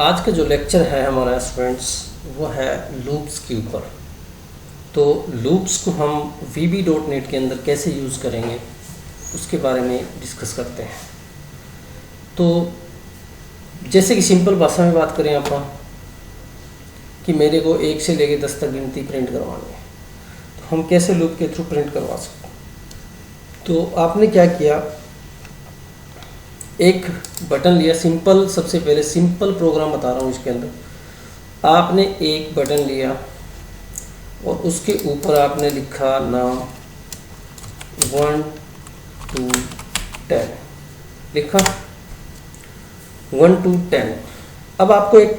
आज का जो लेक्चर है हमारा स्टूडेंट्स वो है लूप्स के ऊपर। तो लूप्स को हम VB.NET के अंदर कैसे यूज़ करेंगे उसके बारे में डिस्कस करते हैं। तो जैसे कि सिंपल भाषा में बात करें आप कि मेरे को 1 से लेकर 10 तक गिनती प्रिंट करवानी है, तो हम कैसे लूप के थ्रू प्रिंट करवा सकते हैं। तो आपने क्या किया, एक बटन लिया, सिंपल, सबसे पहले सिंपल प्रोग्राम बता रहा हूँ। इसके अंदर आपने एक बटन लिया और उसके ऊपर आपने लिखा नाम 1 to 10, लिखा 1 to 10। अब आपको एक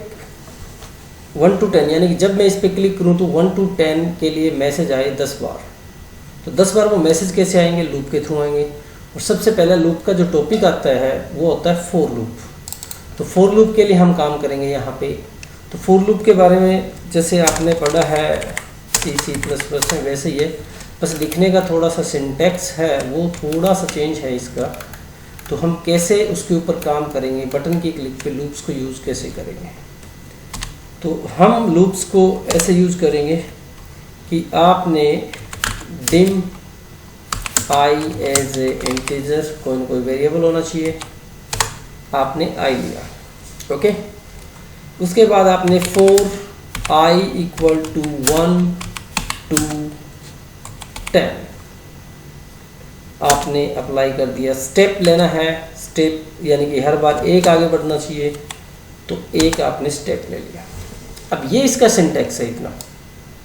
1 to 10 यानी कि जब मैं इस पर क्लिक करूँ तो 1 to 10 के लिए मैसेज आए 10 बार। तो 10 बार वो मैसेज कैसे आएंगे? लूप के थ्रू आएंगे। और सबसे पहला लूप का जो टॉपिक आता है वो होता है फॉर लूप। तो फॉर लूप के लिए हम काम करेंगे यहाँ पे। तो फॉर लूप के बारे में जैसे आपने पढ़ा है C++ में वैसे ही है, बस लिखने का थोड़ा सा सिंटैक्स है वो थोड़ा सा चेंज है इसका। तो हम कैसे उसके ऊपर काम करेंगे, बटन की क्लिक पे लूप्स को यूज़ कैसे करेंगे। तो हम लूप्स को ऐसे यूज़ करेंगे कि आपने dim I as a integer, कोई ना कोई वेरिएबल होना चाहिए, आपने I लिया, ओके। उसके बाद आपने for I equal to 1 to 10 आपने अप्लाई कर दिया। स्टेप लेना है, स्टेप यानी कि हर बार एक आगे बढ़ना चाहिए, तो एक आपने स्टेप ले लिया। अब ये इसका सिंटैक्स है इतना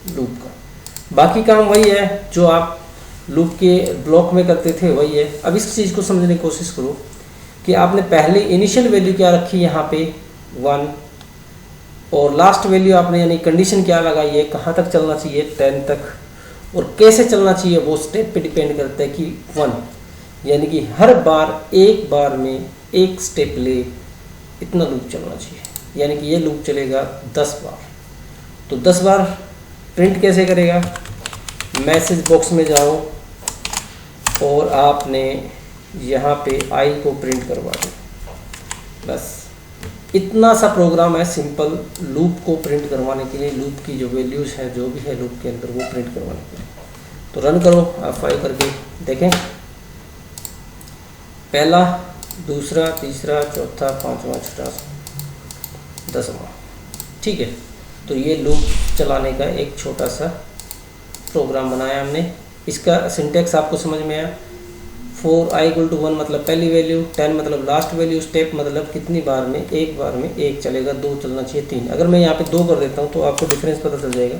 लूप का। बाकी काम वही है जो आप लूप के ब्लॉक में करते थे, वही है। अब इस चीज़ को समझने की कोशिश करो कि आपने पहले इनिशियल वैल्यू क्या रखी यहाँ पे 1, और लास्ट वैल्यू आपने यानी कंडीशन क्या लगाई है, कहाँ तक चलना चाहिए 10 तक, और कैसे चलना चाहिए वो स्टेप पे डिपेंड करता है कि 1 यानी कि हर बार एक बार में एक स्टेप ले, इतना लूप चलना चाहिए। यानी कि ये लूप चलेगा 10 बार। तो 10 बार प्रिंट कैसे करेगा? मैसेज बॉक्स में जाओ और आपने यहाँ पे I को प्रिंट करवा दो। बस इतना सा प्रोग्राम है सिंपल लूप को प्रिंट करवाने के लिए। लूप की जो वैल्यूज़ है जो भी है लूप के अंदर वो प्रिंट करवाने के लिए। तो रन करो आप फाइल करके देखें, पहला, दूसरा, तीसरा, चौथा, पाँचवा, छठा, 10वां, ठीक है। तो ये लूप चलाने का एक छोटा सा प्रोग्राम बनाया हमने। इसका सिंटैक्स आपको समझ में आया। for I इक्वल टू 1 मतलब पहली वैल्यू, 10 मतलब लास्ट वैल्यू, स्टेप मतलब कितनी बार में, एक बार में एक चलेगा, 2 चलना चाहिए, 3। अगर मैं यहाँ पे 2 कर देता हूँ तो आपको डिफरेंस पता चल जाएगा।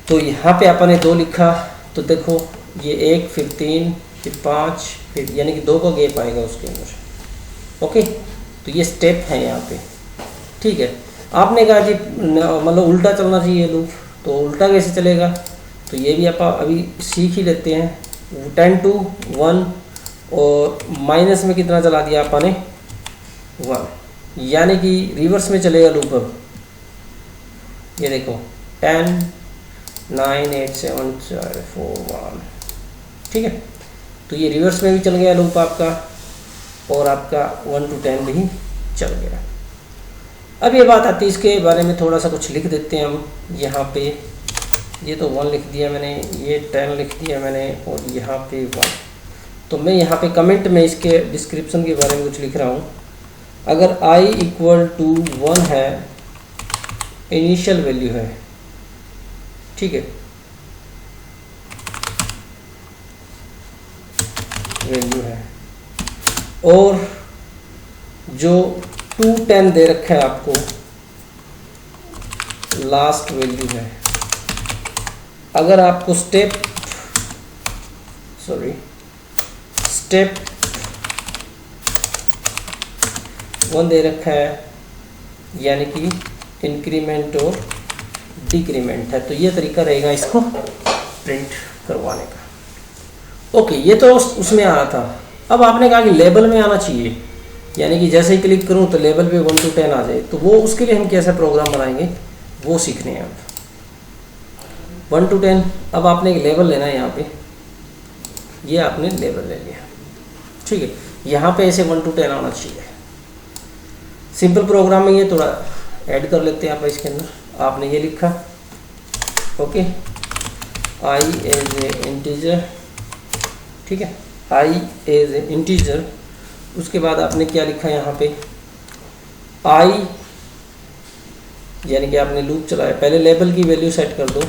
तो यहाँ पे आपने 2 लिखा तो देखो ये 1, फिर 3, फिर 5, फिर यानी कि 2 का गैप आएगा उसके अंदर, ओके। तो ये स्टेप है यहाँ पे, ठीक है। आपने कहा जी मतलब उल्टा चलना चाहिए लूप, तो उल्टा कैसे चलेगा? तो ये भी आप अभी सीख ही लेते हैं। 10 to 1 और माइनस में कितना चला दिया आपने 1, यानी कि रिवर्स में चलेगा लूप। अब ये देखो 10 9 8 7 4 1, ठीक है। तो ये रिवर्स में भी चल गया लूप आपका, और आपका 1 to 10 भी चल गया। अब ये बात आती है, इसके बारे में थोड़ा सा कुछ लिख देते हैं हम यहाँ पे। ये तो 1 लिख दिया मैंने, ये 10 लिख दिया मैंने, और यहाँ पे 1। तो मैं यहाँ पे कमेंट में इसके डिस्क्रिप्शन के बारे में कुछ लिख रहा हूँ। अगर I इक्वल टू 1 है, इनिशियल वैल्यू है, ठीक है, वैल्यू है, और जो 2 10 दे रखा है आपको लास्ट वैल्यू है। अगर आपको स्टेप 1 दे रखा है, यानी कि इंक्रीमेंट और डिक्रीमेंट है, तो ये तरीका रहेगा इसको प्रिंट करवाने का, ओके। ये तो उसमें आ रहा था। अब आपने कहा कि लेबल में आना चाहिए, यानी कि जैसे ही क्लिक करूं तो लेवल पे 1 to 10 आ जाए। तो वो उसके लिए हम कैसा प्रोग्राम बनाएंगे वो सीखने हैं अब। 1 to 10, अब आपने एक लेवल लेना है यहाँ पे, ये आपने लेवल ले लिया, ठीक है। यहाँ पे ऐसे 1 to 10 आना चाहिए। सिंपल प्रोग्राम में ये थोड़ा ऐड कर लेते हैं आप इसके अंदर। आपने ये लिखा, okay, I as a integer, ठीक है, आई एज ए इंटीजर। उसके बाद आपने क्या लिखा यहाँ पे, आई, यानी कि आपने लूप चलाया। पहले लेबल की वैल्यू सेट कर दो,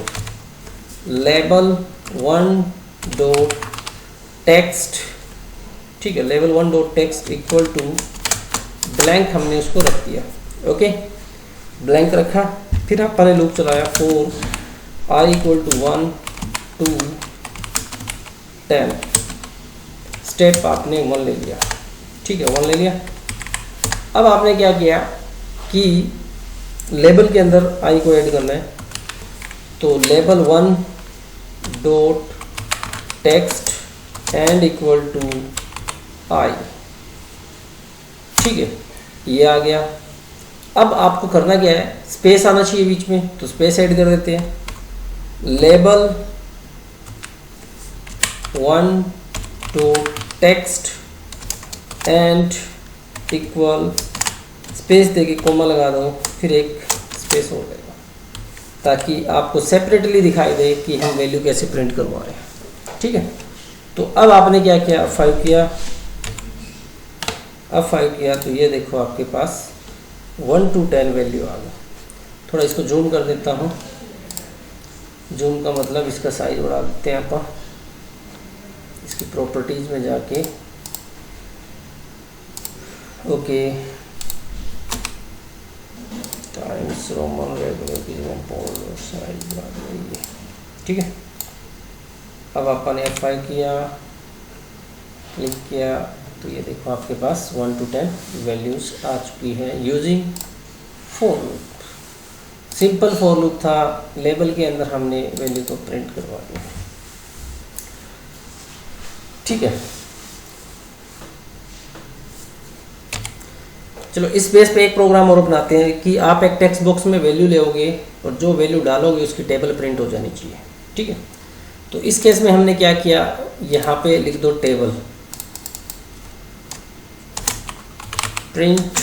लेबल 1 डॉट टेक्स्ट, ठीक है, level 1 dot text equal to blank, हमने उसको रख दिया, ओके, ब्लैंक रखा। फिर आपने लूप चलाया for I equal to 1 to 10, step आपने 1 ले लिया, ठीक है, 1 ले लिया। अब आपने क्या किया कि लेबल के अंदर आई को ऐड करना है, तो label 1 dot text and equal to I, ठीक है, ये आ गया। अब आपको करना क्या है, स्पेस आना चाहिए बीच में, तो स्पेस ऐड कर देते हैं। Label 1 dot text and equal, space देके कोमा लगा दो, फिर एक स्पेस हो जाएगा, ताकि आपको सेपरेटली दिखाई दे कि हम वैल्यू कैसे प्रिंट करवा रहे हैं, ठीक है। तो अब आपने क्या किया, 5 किया, अब 5 किया तो ये देखो आपके पास 1 to 10 वैल्यू आ गई। थोड़ा इसको जूम कर देता हूँ, जूम का मतलब इसका साइज बढ़ा देते हैं आप, इसकी प्रॉपर्टीज में जाके, ओके, टाइम्स रोमन रेगुलर की बोल्ड साइज बढ़ा देंगे, ठीक है। अब आपने F5 किया, क्लिक किया, तो ये देखो आपके पास 1 to 10 वैल्यूज आ चुकी है using for loop. Simple for loop था, लेबल के अंदर हमने वैल्यू को प्रिंट करवा दिया, ठीक है। चलो इस बेस पे एक प्रोग्राम और बनाते हैं कि आप एक टेक्स्ट बॉक्स में वैल्यू लोगे और जो वैल्यू डालोगे उसकी टेबल प्रिंट हो जानी चाहिए, ठीक है। तो इस केस में हमने क्या किया, यहाँ पे लिख दो टेबल, प्रिंट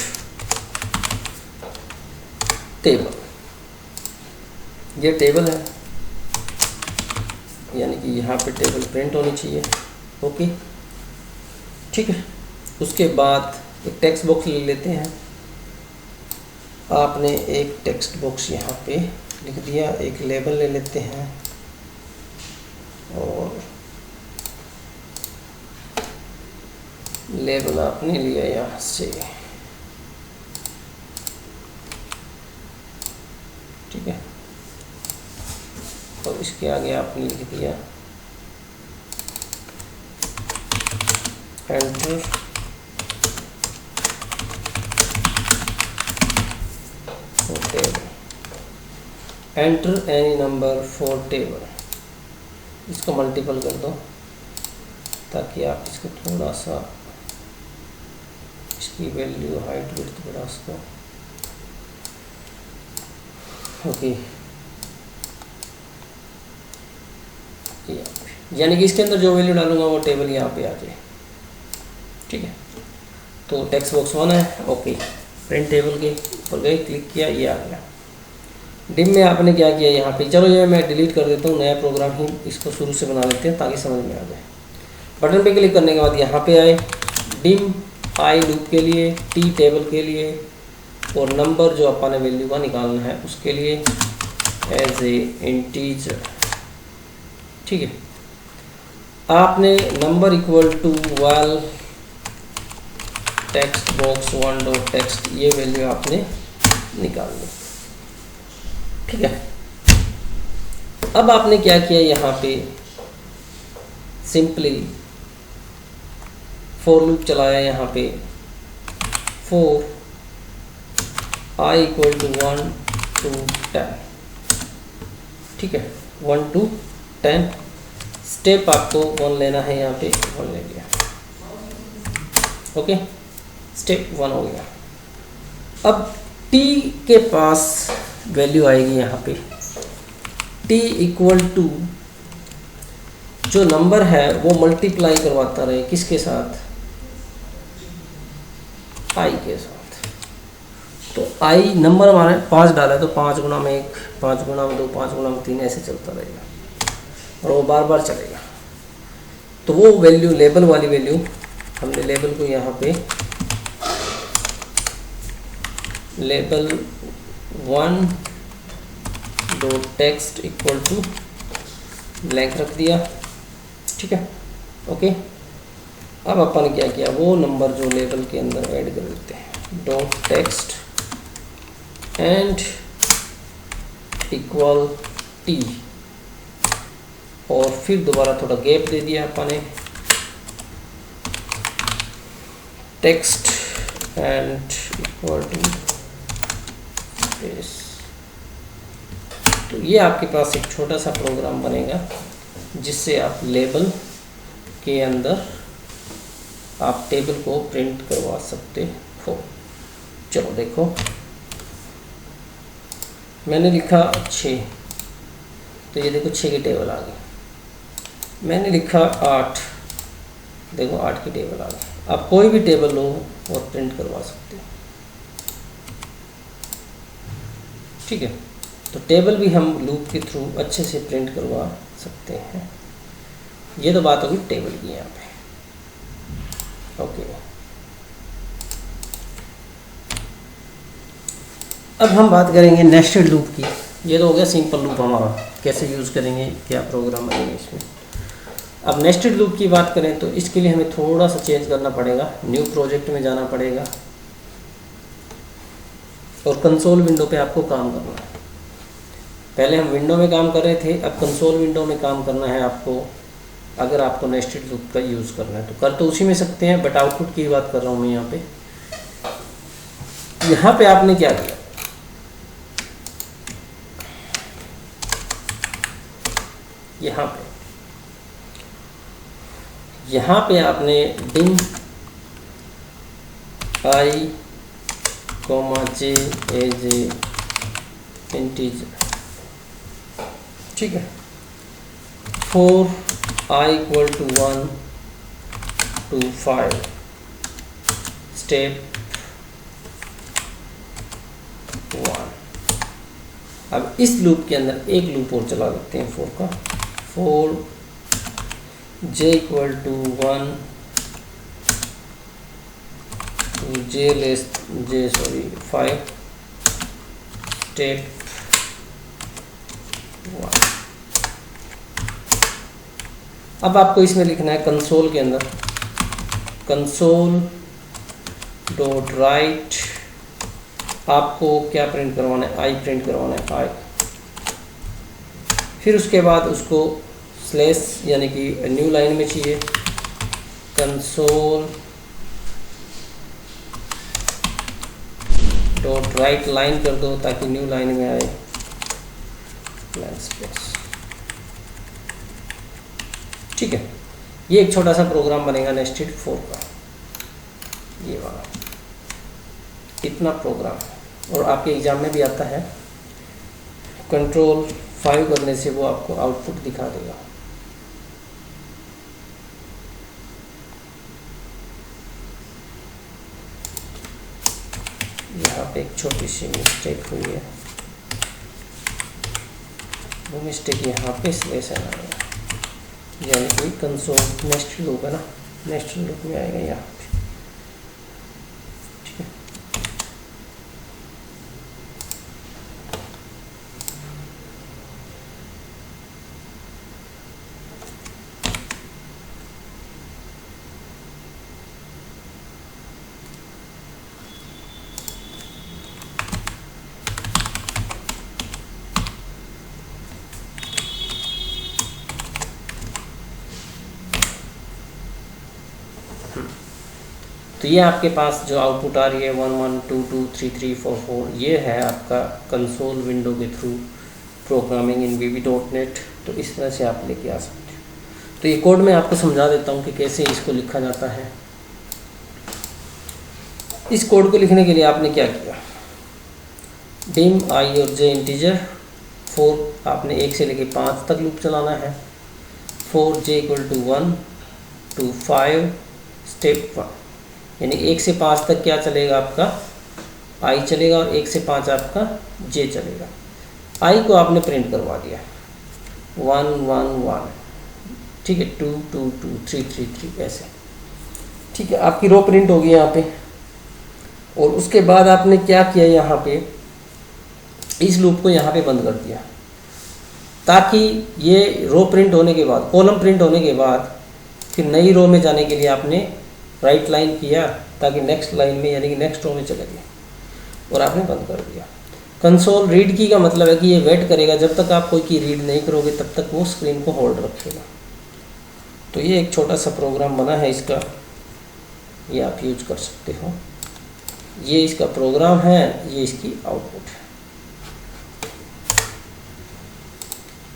टेबल, ये टेबल है, यानी कि यहाँ पे टेबल प्रिंट होनी चाहिए, ओके, ठीक है। उसके बाद एक टेक्स्ट बॉक्स ले लेते हैं, आपने एक टेक्स्ट बॉक्स यहाँ पे लिख दिया, एक लेबल ले लेते हैं और लेबल आपने लिया यहाँ से, ठीक है, और इसके आगे आपने लिख दिया enter table, enter any number for table, इसको मल्टीपल कर दो ताकि आप इसको थोड़ा सा, इसकी वैल्यू हाइट विड्थ बढ़ा सको, ओके, यानी कि इसके अंदर जो वैल्यू डालूंगा वो टेबल यहाँ पे आ जाए, ठीक है। तो टेक्स्ट बॉक्स 1 है, ओके, प्रिंट टेबल के ऊपर गए, क्लिक किया, ये आ गया। डिम में आपने क्या किया यहाँ पे, चलो ये मैं डिलीट कर देता हूँ, नया प्रोग्राम ही इसको शुरू से बना लेते हैं ताकि समझ में आ जाए। बटन पे क्लिक करने के बाद यहाँ पे आए, डिम आई लूप के लिए, टी टेबल के लिए, और नंबर जो अपन ने वैल्यू का निकालना है उसके लिए एज ए इंटीजर, ठीक है। आपने नंबर इक्वल टू वाल टेक्स्ट बॉक्स 1 डॉट टेक्स्ट, ये वैल्यू आपने निकाल ली, ठीक है। अब आपने क्या किया, यहाँ पे सिंपली फॉर लूप चलाया, यहाँ पे for I equal to 1 to 10, ठीक है, 1 to 10, स्टेप आपको 1 लेना है, यहाँ पे 1 ले लिया, ओके, स्टेप 1 हो गया। अब t के पास वैल्यू आएगी यहाँ पे, t इक्वल टू जो नंबर है वो मल्टीप्लाई करवाता रहे, किसके साथ, i के साथ, तो आई नंबर हमारे 5 डाला है तो 5 गुना में 1, 5 गुना में 2, 5 गुना में 3 ऐसे चलता रहेगा और वो बार बार चलेगा। तो वो वैल्यू लेबल वाली वैल्यू हमने लेबल को यहाँ पे label 1 dot text equal to blank रख दिया। ठीक है, ओके। अब अपन क्या किया, वो नंबर जो लेबल के अंदर ऐड कर देते हैं, dot text and equal T, और फिर दोबारा थोड़ा गैप दे दिया अपन ने, text and equal to space. तो ये आपके पास एक छोटा सा प्रोग्राम बनेगा जिससे आप लेबल के अंदर आप टेबल को प्रिंट करवा सकते हो। चलो देखो, मैंने लिखा 6, तो ये देखो 6 की टेबल आ गई। मैंने लिखा 8, देखो 8 की टेबल आ गई। आप कोई भी टेबल लो और प्रिंट करवा सकते हो। ठीक है, तो टेबल भी हम लूप के थ्रू अच्छे से प्रिंट करवा सकते हैं। ये तो बात होगी टेबल की यहाँ पे। ओके, अब हम बात करेंगे नेस्टेड लूप की। ये तो हो गया सिंपल लूप हमारा, कैसे यूज़ करेंगे, क्या प्रोग्राम बनेंगे इसमें। अब नेस्टेड लूप की बात करें तो इसके लिए हमें थोड़ा सा चेंज करना पड़ेगा, न्यू प्रोजेक्ट में जाना पड़ेगा और कंसोल विंडो पे आपको काम करना है। पहले हम विंडो में काम कर रहे थे, अब कंसोल विंडो में काम करना है आपको। अगर आपको नेस्टेड लूप का यूज़ करना है तो कर तो उसी में सकते हैं, बट आउटपुट की बात कर रहा हूँ मैं यहाँ पे। यहाँ पे आपने क्या किया, यहाँ पे आपने dim I comma J as integer, ठीक है, for I equal to 1 to 5 step 1। अब इस लूप के अंदर एक लूप और चला देते हैं फोर का, for j equal to 1 to 5 step 1। अब आपको इसमें लिखना है कंसोल के अंदर, कंसोल डॉट राइट, आपको क्या प्रिंट करवाना है, आई प्रिंट करवाना है, आई। फिर उसके बाद उसको स्लैश यानी कि न्यू लाइन में चाहिए, कंसोल डॉट राइट लाइन कर दो ताकि न्यू लाइन में आए ब्लैंक स्पेस। ठीक है, ये एक छोटा सा प्रोग्राम बनेगा नेस्टेड 4 का, ये वाला इतना प्रोग्राम, और आपके एग्जाम में भी आता है। कंट्रोल 5 करने से वो आपको आउटपुट दिखा देगा। यहाँ पे एक छोटी सी मिस्टेक हुई है, वो मिस्टेक यहाँ पे स्लैश है ना, यानी कि कंसोल नेस्टेड लूप है ना, नेस्टेड लूप में आएगा यहाँ पे। ठीक है, तो ये आपके पास जो आउटपुट आ रही है 1 1 2 2 3 3 4 4, ये है आपका कंसोल विंडो के थ्रू प्रोग्रामिंग इन VB.NET। तो इस तरह से आप लेके आ सकते हो। तो ये कोड मैं आपको समझा देता हूँ कि कैसे इसको लिखा जाता है। इस कोड को लिखने के लिए आपने क्या किया, डिम आई और जे इंटीजर, 4 आपने 1 से लेके 5 तक लूप चलाना है, for j equal to 1 to 5 step 1, यानी 1 से 5 तक क्या चलेगा आपका आई चलेगा और 1 से 5 आपका जे चलेगा। आई को आपने प्रिंट करवा दिया 1 1 1, ठीक है, 2 2 2 3 3 3 ऐसे, ठीक है। आपकी रो प्रिंट होगी यहाँ पे। और उसके बाद आपने क्या किया, यहाँ पे इस लूप को यहाँ पे बंद कर दिया, ताकि ये रो प्रिंट होने के बाद, कॉलम प्रिंट होने के बाद फिर नई रो में जाने के लिए आपने राइट लाइन किया, ताकि नेक्स्ट लाइन में यानी कि नेक्स्ट रो में चले गए, और आपने बंद कर दिया। कंसोल रीड की का मतलब है कि ये वेट करेगा जब तक आप कोई की रीड नहीं करोगे, तब तक वो स्क्रीन को होल्ड रखेगा। तो ये एक छोटा सा प्रोग्राम बना है इसका, ये आप यूज कर सकते हो। ये इसका प्रोग्राम है, ये इसकी आउटपुट है।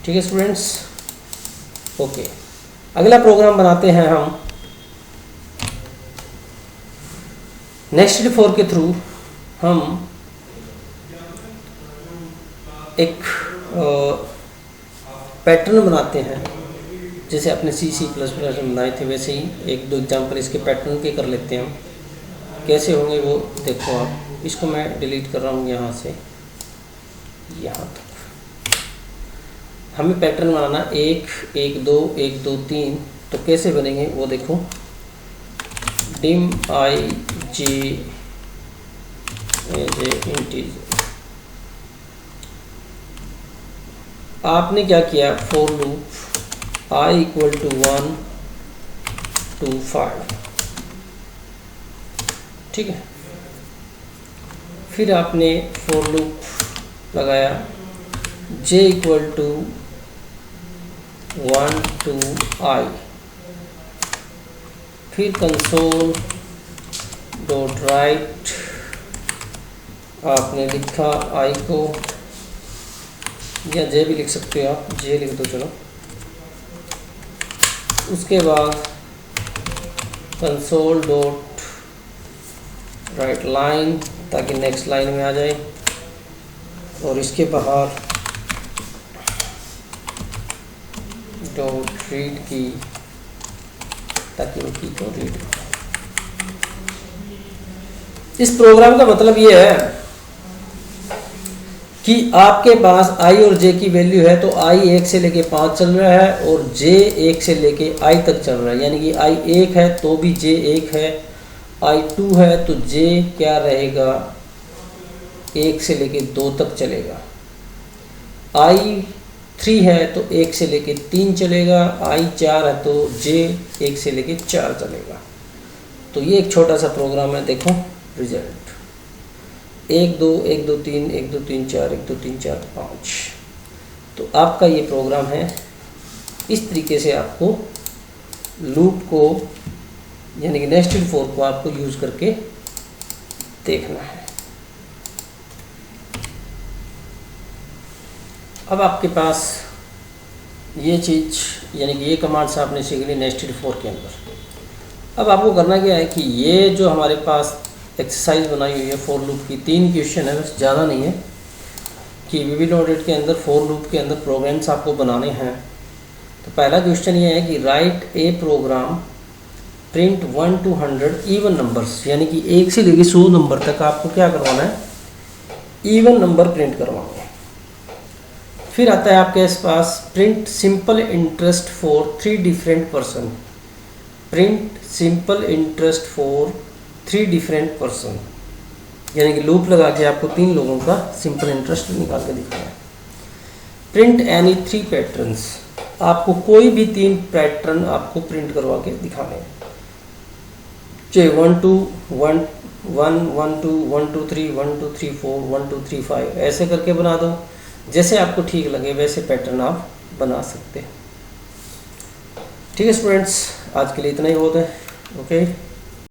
ठीक है स्टूडेंट्स, ओके। अगला प्रोग्राम बनाते हैं हम नेस्टेड फॉर के थ्रू। हम एक पैटर्न बनाते हैं, जैसे अपने C++ में बनाए थे वैसे ही एक दो एग्जांपल इसके पैटर्न के कर लेते हैं हम। कैसे होंगे वो देखो आप। इसको मैं डिलीट कर रहा हूँ यहाँ से यहाँ तक। हमें पैटर्न बनाना 1 1 2 1 2 3, तो कैसे बनेंगे वो देखो। dim I j integer. आपने क्या किया, for loop I equal to 1 to 5, ठीक है। फिर आपने फॉर लूप लगाया j equal to 1 to I, फिर कंसोल डॉट राइट आपने लिखा I को, या जे भी लिख सकते हो आप, जे लिख दो चलो। उसके बाद कंसोल डॉट राइट लाइन, ताकि नेक्स्ट लाइन में आ जाए, और इसके बाहर डॉट रीड की, ताकि वो की को रीड। इस प्रोग्राम का मतलब ये है कि आपके पास I और J की वैल्यू है, तो I 1 से लेके 5 चल रहा है और J 1 से लेके I तक चल रहा है। यानी कि I 1 है तो भी J 1 है, I 2 है तो J क्या रहेगा, 1 से लेके 2 तक चलेगा। I 3 है तो 1 से लेके 3 चलेगा, I 4 है तो J 1 से लेके 4 चलेगा। तो ये एक छोटा सा प्रोग्राम है, देखो रिजल्ट 1 2 1 2 3 1 2 3 4 1 2 3 4 5। तो आपका ये प्रोग्राम है। इस तरीके से आपको लूप को यानी कि नेस्टेड फॉर को आपको यूज करके देखना है। अब आपके पास ये चीज़ यानी कि ये कमांड्स आपने सीख ली नेस्टेड फॉर के अंदर। अब आपको करना क्या है कि ये जो हमारे पास एक्सरसाइज बनाई हुई है फॉर लूप की, 3 क्वेश्चन है, बस ज़्यादा नहीं है, कि VB लोडेड के अंदर फॉर लूप के अंदर प्रोग्राम्स आपको बनाने हैं। तो पहला क्वेश्चन ये है कि write a program print 1 to 100 even numbers, यानी कि 1 से लेकर 100 नंबर तक आपको क्या करवाना है, इवन नंबर प्रिंट करवाना है। फिर आता है आपके पास print simple interest for 3 different person, print simple interest for 3 different person, यानी कि लूप लगा के आपको 3 लोगों का सिंपल इंटरेस्ट निकाल के दिखाना है। प्रिंट एनी 3 पैटर्न्स, आपको कोई भी 3 पैटर्न आपको प्रिंट करवा के दिखाने हैं, चाहे 1 2 1 1 1 2 1 2 3 1 2 3 4 1 2 3 5 ऐसे करके बना दो। जैसे आपको ठीक लगे वैसे पैटर्न आप बना सकते हैं। ठीक है स्टूडेंट्स, आज के लिए इतना ही बहुत है। ओके।